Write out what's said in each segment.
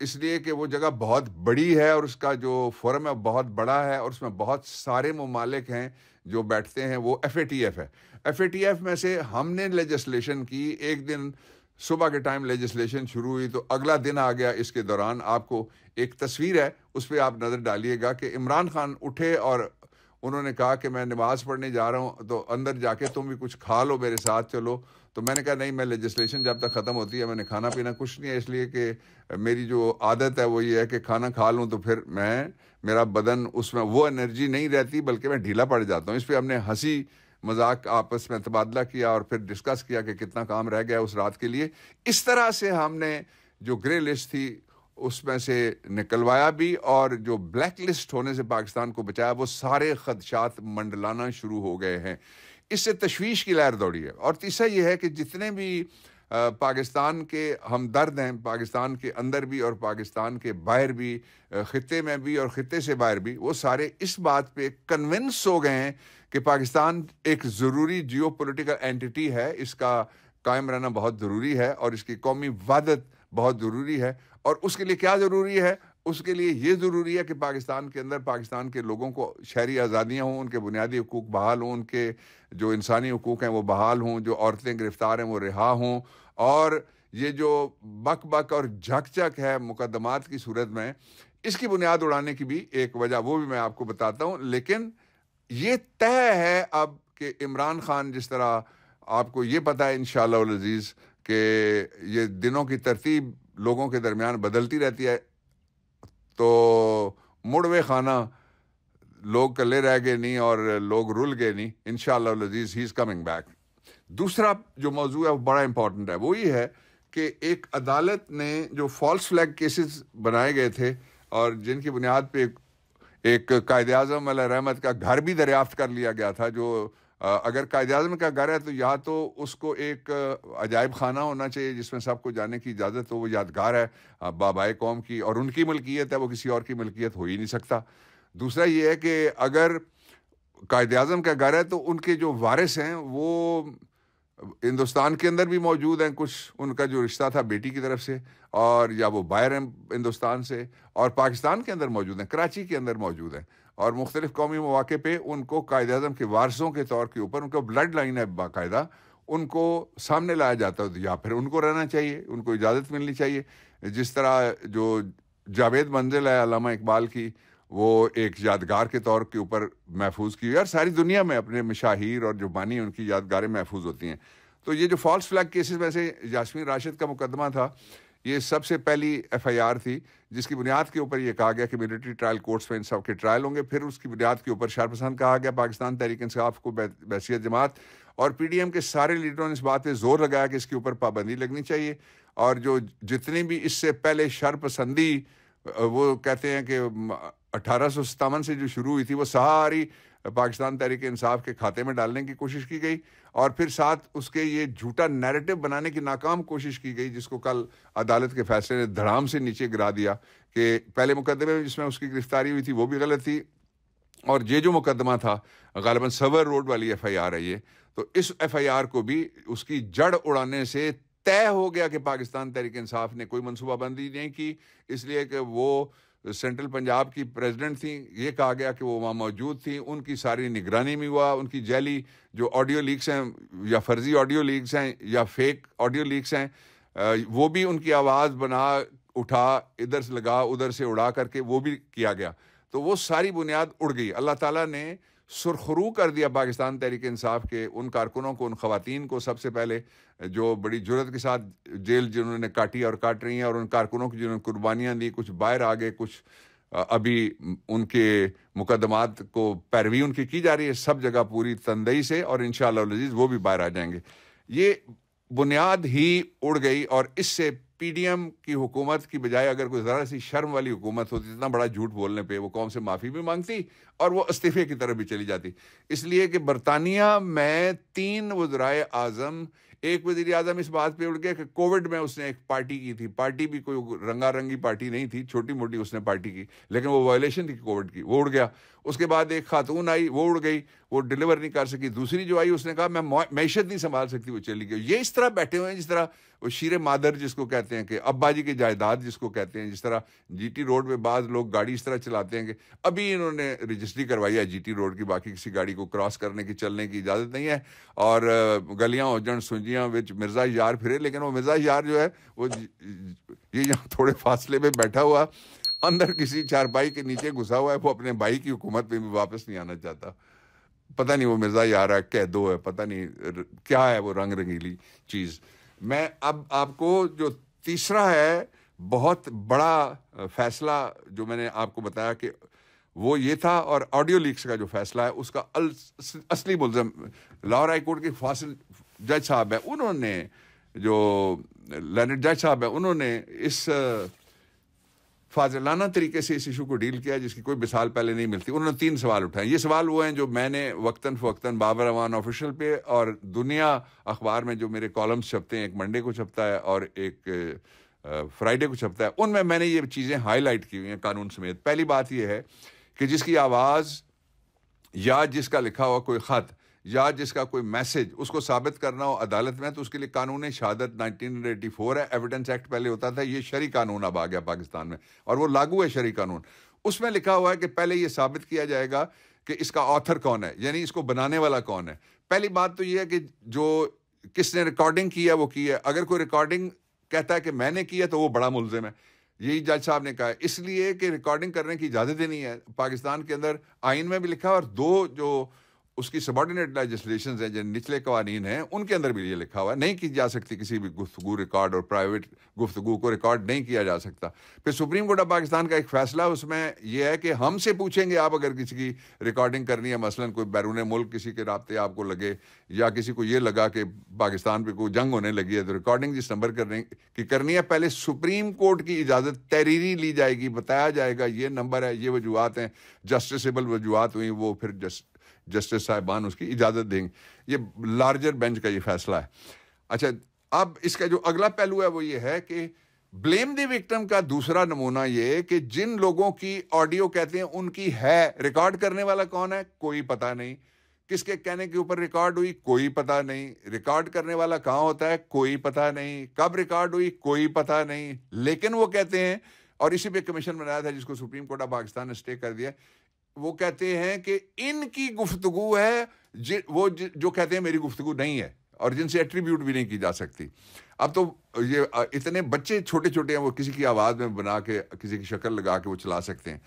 اس لیے کہ وہ جگہ بہت بڑی ہے اور اس کا جو فورم ہے بہت بڑا ہے اور اس میں بہت سارے ممالک ہیں جو بیٹھتے ہیں. وہ ایف اے ٹی ایف ہے. ایف اے ٹی ایف میں سے ہم نے لیجسلیشن کی. ایک دن صبح کے ٹائم لیجسلیشن شروع ہوئی تو اگلا دن آ گیا. اس کے دوران آپ کو ایک تصویر ہے, اس پہ آپ نظر ڈالیے گا کہ عمران خان اٹھے اور انہوں نے کہا کہ میں نماز پڑھنے جا رہا ہوں, تو اندر جا کے تم بھی کچھ کھا لو میرے ساتھ چلو. تو میں نے کہا نہیں, میں لیجسلیشن جب تک ختم ہوتی ہے میں نے کھانا پینا کچھ نہیں ہے, اس لیے کہ میری جو عادت ہے وہ یہ ہے کہ کھانا کھا لوں تو پھر میرا بدن اس میں وہ انرجی نہیں رہتی بلکہ میں ڈھیلا پڑ جاتا ہوں. اس پہ ہم نے ہنسی مذاق آپس میں تبادلہ کیا اور پھر ڈسکس کیا کہ کتنا کام رہ گیا اس رات کے لیے. اس طرح سے ہم نے جو گرے لسٹ تھی اس میں سے نکلوایا بھی, اور جو بلیک لسٹ ہونے سے پاکستان کو بچایا وہ سارے خدشات منڈلانا شروع ہو گئے ہیں. اس سے تشویش کی لہر دوڑی ہے. اور تیسرا یہ ہے کہ جتنے بھی پاکستان کے ہمدرد ہیں, پاکستان کے اندر بھی اور پاکستان کے باہر بھی, خطے میں بھی اور خطے سے باہر بھی, وہ سارے اس بات پہ کنونس ہو گئے ہیں کہ پاکستان ایک ضروری جیو پولیٹیکل اینٹی ہے, اس کا قائم رہنا بہت ضروری ہے اور اس کی قومی وحدت بہت ضروری ہے. اور اس کے لیے کیا ضروری ہے؟ اس کے لیے یہ ضروری ہے کہ پاکستان کے اندر پاکستان کے لوگوں کو شہری آزادیاں ہوں, ان کے بنیادی حقوق بحال ہوں, ان کے جو انسانی حقوق ہیں وہ بحال ہوں, جو عورتیں گرفتار ہیں وہ رہا ہوں. اور یہ جو بک بک اور جھک جھک ہے مقدمات کی صورت میں, اس کی بنیاد اڑانے کی بھی ایک وجہ وہ بھی میں آپ کو بتاتا ہوں. لیکن یہ طے ہے اب کہ عمران خان, جس طرح آپ کو یہ پتہ ہے انشاءاللہ العزیز کہ یہ دنوں کی ترتیب لوگوں کے درمیان بدلتی رہتی ہے, تو مڑوے خانہ لوگ کلے رہ گئے نہیں اور لوگ رل گئے نہیں. انشاءاللہ العزیز ہی از کمنگ بیک. دوسرا جو موضوع ہے وہ بڑا امپورٹنٹ ہے, وہ یہ ہے کہ ایک عدالت نے جو فالس فلیگ کیسز بنائے گئے تھے اور جن کی بنیاد پہ ایک قائد اعظم علیہ رحمت کا گھر بھی دریافت کر لیا گیا تھا, جو اگر قائد اعظم کا گھر ہے تو یا تو اس کو ایک عجائب خانہ ہونا چاہیے جس میں سب کو جانے کی اجازت ہو, وہ یادگار ہے بابائے قوم کی اور ان کی ملکیت ہے, وہ کسی اور کی ملکیت ہو ہی نہیں سکتا. دوسرا یہ ہے کہ اگر قائد اعظم کا گھر ہے تو ان کے جو وارث ہیں وہ ہندوستان کے اندر بھی موجود ہیں, کچھ ان کا جو رشتہ تھا بیٹی کی طرف سے, اور یا وہ باہر ہیں ہندوستان سے, اور پاکستان کے اندر موجود ہیں, کراچی کے اندر موجود ہیں, اور مختلف قومی مواقع پہ ان کو قائد اعظم کے وارثوں کے طور کے اوپر, ان کا بلڈ لائن ہے باقاعدہ, ان کو سامنے لایا جاتا ہے, یا پھر ان کو رہنا چاہیے, ان کو اجازت ملنی چاہیے. جس طرح جو جاوید منزل ہے علامہ اقبال کی, وہ ایک یادگار کے طور کے اوپر محفوظ کی ہوئی ہے, اور ساری دنیا میں اپنے مشاہیر اور جو بانی ان کی یادگاریں محفوظ ہوتی ہیں. تو یہ جو فالس فلیگ کیسز میں سے یاسمین راشد کا مقدمہ تھا, یہ سب سے پہلی ایف آئی آر تھی جس کی بنیاد کے اوپر یہ کہا گیا کہ ملٹری ٹرائل کورٹس میں ان سب کے ٹرائل ہوں گے. پھر اس کی بنیاد کے اوپر شرپسند کہا گیا پاکستان تحریک انصاف کو بحیثیت جماعت, اور پی ڈی ایم کے سارے لیڈروں نے اس بات پہ زور لگایا کہ اس کے اوپر پابندی لگنی چاہیے. اور جو جتنی بھی اس سے پہلے شرپسندی وہ کہتے ہیں کہ 1857 سے جو شروع ہوئی تھی, وہ ساری پاکستان تحریک انصاف کے کھاتے میں ڈالنے کی کوشش کی گئی, اور پھر ساتھ اس کے یہ جھوٹا نیریٹو بنانے کی ناکام کوشش کی گئی, جس کو کل عدالت کے فیصلے نے دھڑام سے نیچے گرا دیا کہ پہلے مقدمے میں جس میں اس کی گرفتاری ہوئی تھی وہ بھی غلط تھی, اور یہ جو مقدمہ تھا غالباً سور روڈ والی ایف آئی آر ہے یہ, تو اس ایف آئی آر کو بھی اس کی جڑ اڑانے سے طے ہو گیا کہ پاکستان تحریک انصاف نے کوئی منصوبہ بندی نہیں کی, اس لیے کہ وہ سینٹرل پنجاب کی پریزیڈنٹ تھیں, یہ کہا گیا کہ وہ وہاں موجود تھیں, ان کی ساری نگرانی میں ہوا, ان کی جعلی جو آڈیو لیکس ہیں یا فرضی آڈیو لیکس ہیں یا فیک آڈیو لیکس ہیں, وہ بھی ان کی آواز بنا اٹھا ادھر سے لگا ادھر سے اڑا کر کے وہ بھی کیا گیا. تو وہ ساری بنیاد اڑ گئی. اللہ تعالیٰ نے سرخرو کر دیا پاکستان تحریک انصاف کے ان کارکنوں کو, ان خواتین کو سب سے پہلے, جو بڑی جرت کے ساتھ جیل جنہوں نے کاٹی اور کاٹ رہی ہیں, اور ان کارکنوں کی جنہوں نے قربانیاں دی, کچھ باہر آ گئے, کچھ ابھی ان کے مقدمات کو پیروی ان کی جا رہی ہے, سب جگہ پوری تندئی سے, اور انشاءاللہ العزیز وہ بھی باہر آ جائیں گے. یہ بنیاد ہی اڑ گئی, اور اس سے پی ڈی ایم کی حکومت کی بجائے اگر کوئی ذرا سی شرم والی حکومت ہوتی, اتنا بڑا جھوٹ بولنے پہ, وہ قوم سے معافی بھی مانگتی اور وہ استعفے کی طرف بھی چلی جاتی. اس لیے کہ برطانیہ میں 3 وزرائے اعظم, ایک وزیر اعظم اس بات پہ اڑ گیا کہ کووڈ میں اس نے ایک پارٹی کی تھی, پارٹی بھی کوئی رنگا رنگی پارٹی نہیں تھی, چھوٹی موٹی اس نے پارٹی کی, لیکن وہ وائلیشن تھی کووڈ کی, وہ اڑ گیا. اس کے بعد ایک خاتون آئی، وہ اڑ گئی، وہ ڈیلیور نہیں کر سکی. دوسری جو آئی اس نے کہا میں معیشت نہیں سنبھال سکتی، وہ چلی گئی. یہ اس طرح بیٹھے ہوئے ہیں جس طرح وہ شیر مادر جس کو کہتے ہیں، کہ ابا جی کی جائیداد جس کو کہتے ہیں. جس طرح جی ٹی روڈ پہ بعض لوگ گاڑی اس طرح چلاتے ہیں کہ ابھی انہوں نے رجسٹری کروائی ہے جی ٹی روڈ کی، باقی کسی گاڑی کو کراس کرنے کی، چلنے کی اجازت نہیں ہے، اور گلیاں ہوجن سنجیاں وچ مرزا یار پھرے. لیکن وہ مرزا یار جو ہے وہ یہ یہاں تھوڑے فاصلے پہ بیٹھا ہوا اندر کسی چارپائی کے نیچے گھسا ہوا ہے، وہ اپنے بھائی کی حکومت پہ بھی واپس نہیں آنا چاہتا. پتہ نہیں وہ مرزا یار ہے، قیدو ہے، پتہ نہیں کیا ہے وہ رنگ رنگیلی چیز. میں اب آپ کو جو تیسرا ہے بہت بڑا فیصلہ جو میں نے آپ کو بتایا کہ وہ یہ تھا، اور آڈیو لیکس کا جو فیصلہ ہے اس کا اصلی ملزم لاہور ہائی کورٹ کے فاصل جج صاحب ہیں. انہوں نے جو لرنڈ جج صاحب ہیں انہوں نے اس فاضلانہ طریقے سے اس ایشو کو ڈیل کیا جس کی کوئی مثال پہلے نہیں ملتی. انہوں نے 3 سوال اٹھائے. یہ سوال وہ ہیں جو میں نے وقتاً فوقتاً بابر امان آفیشیل پہ اور دنیا اخبار میں جو میرے کالمز چھپتے ہیں، ایک منڈے کو چھپتا ہے اور ایک فرائیڈے کو چھپتا ہے، ان میں نے یہ چیزیں ہائی لائٹ کی ہوئی ہیں قانون سمیت. پہلی بات یہ ہے کہ جس کی آواز یا جس کا لکھا ہوا کوئی خط یا جس کا کوئی میسج اس کو ثابت کرنا ہو عدالت میں، تو اس کے لیے قانون شہادت 1984 ہے. ایویڈنس ایکٹ پہلے ہوتا تھا، یہ شرعی قانون اب آ گیا پاکستان میں اور وہ لاگو ہے شرعی قانون. اس میں لکھا ہوا ہے کہ پہلے یہ ثابت کیا جائے گا کہ اس کا آتھر کون ہے، یعنی اس کو بنانے والا کون ہے. پہلی بات تو یہ ہے کہ جو کس نے ریکارڈنگ کی ہے وہ کی ہے. اگر کوئی ریکارڈنگ کہتا ہے کہ میں نے کی ہے تو وہ بڑا ملزم ہے. یہی جج صاحب نے کہا ہے، اس لیے کہ ریکارڈنگ کرنے کی اجازت ہی نہیں ہے. پاکستان کے اندر آئین میں بھی لکھا ہے، اور 2 جو اس کی سبارڈینیٹ لیجسلیشنز ہیں جو نچلے قوانین ہیں ان کے اندر بھی یہ لکھا ہوا ہے نہیں کی جا سکتی کسی بھی گفتگو ریکارڈ، اور پرائیویٹ گفتگو کو ریکارڈ نہیں کیا جا سکتا. پھر سپریم کورٹ آف پاکستان کا ایک فیصلہ اس میں یہ ہے کہ ہم سے پوچھیں گے آپ اگر کسی کی ریکارڈنگ کرنی ہے، مثلا کوئی بیرون ملک کسی کے رابطے آپ کو لگے یا کسی کو یہ لگا کہ پاکستان پہ کوئی جنگ ہونے لگی ہے تو ریکارڈنگ جس نمبر کی کرنی ہے، پہلے سپریم کورٹ کی اجازت تحریری لی جائے گی، بتایا جائے گا یہ نمبر ہے، یہ وجوہات ہیں، جسٹسیبل وجوہات ہوئی، وہ پھر جسٹس صاحبان اس کی اجازت دیں گے. یہ لارجر بینچ کا یہ فیصلہ ہے. اچھا، اب اس کا جو اگلا پہلو ہے وہ یہ ہے کہ بلیم دی وکٹم کا دوسرا نمونہ یہ کہ جن لوگوں کی آڈیو کہتے ہیں ان کی ہے، ریکارڈ کرنے والا کون ہے کوئی پتہ نہیں، کس کے کہنے کے اوپر ریکارڈ ہوئی کوئی پتہ نہیں، ریکارڈ کرنے والا کہاں ہوتا ہے کوئی پتہ نہیں، کب ریکارڈ ہوئی کوئی پتہ نہیں. لیکن وہ کہتے ہیں، اور اسی پہ کمیشن بنایا تھا جس کو سپریم کورٹ آف پاکستان نے سٹے کر دیا، وہ کہتے ہیں کہ ان کی گفتگو ہے وہ جو کہتے ہیں میری گفتگو نہیں ہے، اور جن سے ایٹریبیوٹ بھی نہیں کی جا سکتی. اب تو یہ اتنے بچے چھوٹے چھوٹے ہیں، وہ کسی کی آواز میں بنا کے کسی کی شکل لگا کے وہ چلا سکتے ہیں.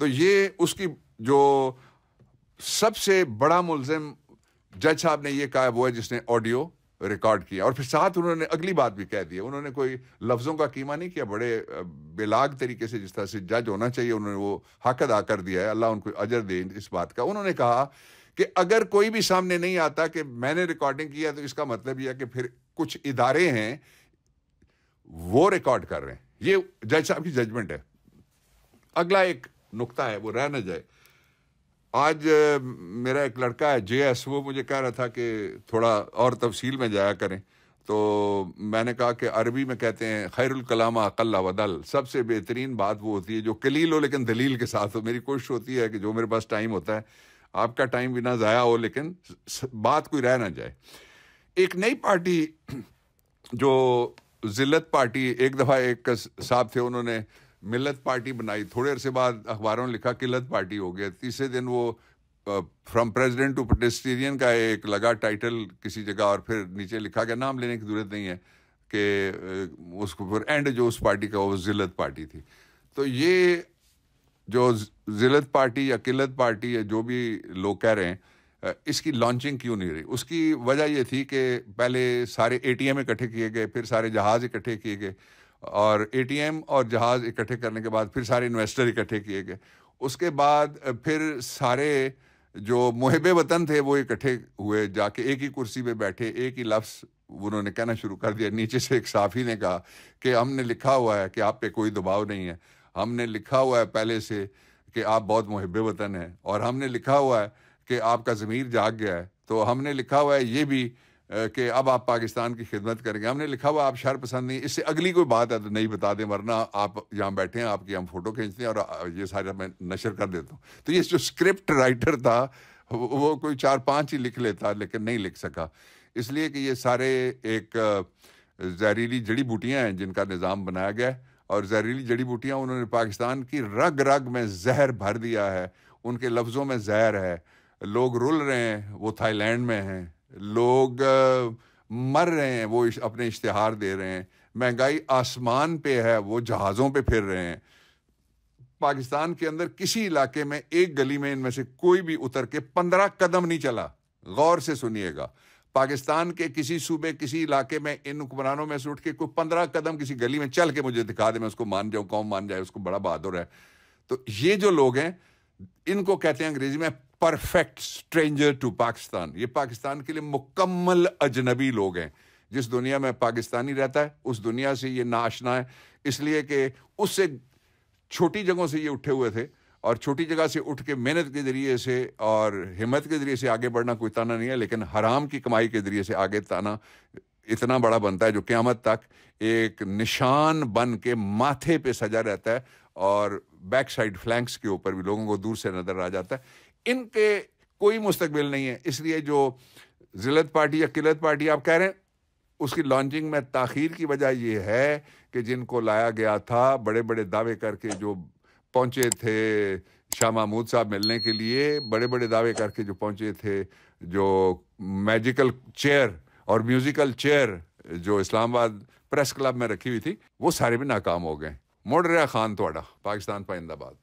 تو یہ اس کی جو سب سے بڑا ملزم جج صاحب نے یہ کہا وہ ہے جس نے آڈیو ریکارڈ کیا. اور پھر ساتھ انہوں نے اگلی بات بھی کہہ دی. انہوں نے کوئی لفظوں کا کیما نہیں کیا، بڑے بلاگ طریقے سے جس طرح سے جج ہونا چاہیے انہوں نے وہ حق ادا کر دیا ہے، اللہ ان کو اجر دے اس بات کا. انہوں نے کہا کہ اگر کوئی بھی سامنے نہیں آتا کہ میں نے ریکارڈنگ کیا تو اس کا مطلب یہ ہے کہ پھر کچھ ادارے ہیں وہ ریکارڈ کر رہے ہیں. یہ جج صاحب کی ججمنٹ ہے. اگلا ایک نقطہ ہے وہ رہ نہ جائے. آج میرا ایک لڑکا ہے جے ایس، وہ مجھے کہہ رہا تھا کہ تھوڑا اور تفصیل میں جایا کریں. تو میں نے کہا کہ عربی میں کہتے ہیں خیر الکلام اقل ودل، سب سے بہترین بات وہ ہوتی ہے جو قلیل ہو لیکن دلیل کے ساتھ ہو. میری کوشش ہوتی ہے کہ جو میرے پاس ٹائم ہوتا ہے، آپ کا ٹائم بھی نہ ضائع ہو لیکن بات کوئی رہ نہ جائے. ایک نئی پارٹی جو ذلت پارٹی، ایک دفعہ ایک صاحب تھے انہوں نے ملت پارٹی بنائی، تھوڑے عرصے بعد اخباروں نے لکھا قلت پارٹی ہو گیا. تیسرے دن وہ فرام پریزیڈنٹ ٹو پروٹیسٹیرین کا ایک لگا ٹائٹل کسی جگہ، اور پھر نیچے لکھا گیا نام لینے کی ضرورت نہیں ہے کہ اس کو پھر اینڈ جو اس پارٹی کا وہ ذلت پارٹی تھی. تو یہ جو ذلت پارٹی یا قلت پارٹی یا جو بھی لوگ کہہ رہے ہیں، اس کی لانچنگ کیوں نہیں رہی؟ اس کی وجہ یہ تھی کہ پہلے سارے اے ٹی ایم اکٹھے کیے گئے، پھر سارے جہاز اکٹھے کیے گئے، اور اے ٹی ایم اور جہاز اکٹھے کرنے کے بعد پھر سارے انویسٹر اکٹھے کیے گئے. اس کے بعد پھر سارے جو محب وطن تھے وہ اکٹھے ہوئے، جا کے ایک ہی کرسی پہ بیٹھے، ایک ہی لفظ انہوں نے کہنا شروع کر دیا. نیچے سے ایک صحافی نے کہا کہ ہم نے لکھا ہوا ہے کہ آپ پہ کوئی دباؤ نہیں ہے، ہم نے لکھا ہوا ہے پہلے سے کہ آپ بہت محب وطن ہیں، اور ہم نے لکھا ہوا ہے کہ آپ کا ضمیر جاگ گیا ہے، تو ہم نے لکھا ہوا ہے یہ بھی کہ اب آپ پاکستان کی خدمت کریں گے. ہم نے لکھا ہوا آپ شر پسند نہیں, اس سے اگلی کوئی بات ہے تو نہیں بتا دیں, ورنہ آپ یہاں بیٹھے ہیں, آپ کی ہم فوٹو کھینچتے ہیں اور یہ سارا میں نشر کر دیتا ہوں. تو یہ جو اسکرپٹ رائٹر تھا وہ کوئی 4-5 ہی لکھ لیتا, لیکن نہیں لکھ سکا, اس لیے کہ یہ سارے ایک زہریلی جڑی بوٹیاں ہیں جن کا نظام بنایا گیا ہے, اور زہریلی جڑی بوٹیاں انہوں نے پاکستان کی رگ رگ میں زہر بھر دیا ہے, ان کے لفظوں میں زہر ہے. لوگ رل رہے ہیں, وہ تھائی لینڈ میں ہیں, لوگ مر رہے ہیں, وہ اپنے اشتہار دے رہے ہیں, مہنگائی آسمان پہ ہے, وہ جہازوں پہ پھر رہے ہیں. پاکستان کے اندر کسی علاقے میں ایک گلی میں ان میں سے کوئی بھی اتر کے 15 قدم نہیں چلا. غور سے سنیے گا, پاکستان کے کسی صوبے کسی علاقے میں ان حکمرانوں میں سے اٹھ کے کوئی 15 قدم کسی گلی میں چل کے مجھے دکھا دے, میں اس کو مان جاؤں, قوم مان جائے اس کو بڑا بہادر ہے. تو یہ جو لوگ ہیں ان کو کہتے ہیں انگریزی میں پرفیکٹ اسٹرینجر ٹو پاکستان. یہ پاکستان کے لیے مکمل اجنبی لوگ ہیں. جس دنیا میں پاکستانی رہتا ہے اس دنیا سے یہ ناآشنا ہے, اس لیے کہ اس سے چھوٹی جگہوں سے یہ اٹھے ہوئے تھے, اور چھوٹی جگہ سے اٹھ کے محنت کے ذریعے سے اور ہمت کے ذریعے سے آگے بڑھنا کوئی تانا نہیں ہے, لیکن حرام کی کمائی کے ذریعے سے آگے تانا اتنا بڑا بنتا ہے جو قیامت تک ایک نشان بن کے ماتھے پہ سجا رہتا ہے, اور بیک سائڈ فلینکس کے اوپر بھی لوگوں کو دور سے نظر آ جاتا ہے. ان کے کوئی مستقبل نہیں ہے. اس لیے جو ذلت پارٹی یا قلت پارٹی آپ کہہ رہے ہیں, اس کی لانچنگ میں تاخیر کی وجہ یہ ہے کہ جن کو لایا گیا تھا بڑے بڑے دعوے کر کے, جو پہنچے تھے شاہ محمود صاحب ملنے کے لیے, بڑے بڑے دعوے کر کے جو پہنچے تھے, جو میجیکل چیئر اور میوزیکل چیئر جو اسلام آباد پریس کلب میں رکھی ہوئی تھی, وہ سارے بھی ناکام ہو گئے. مڑ رہا خان تھوڑا پاکستان پائندہ باد.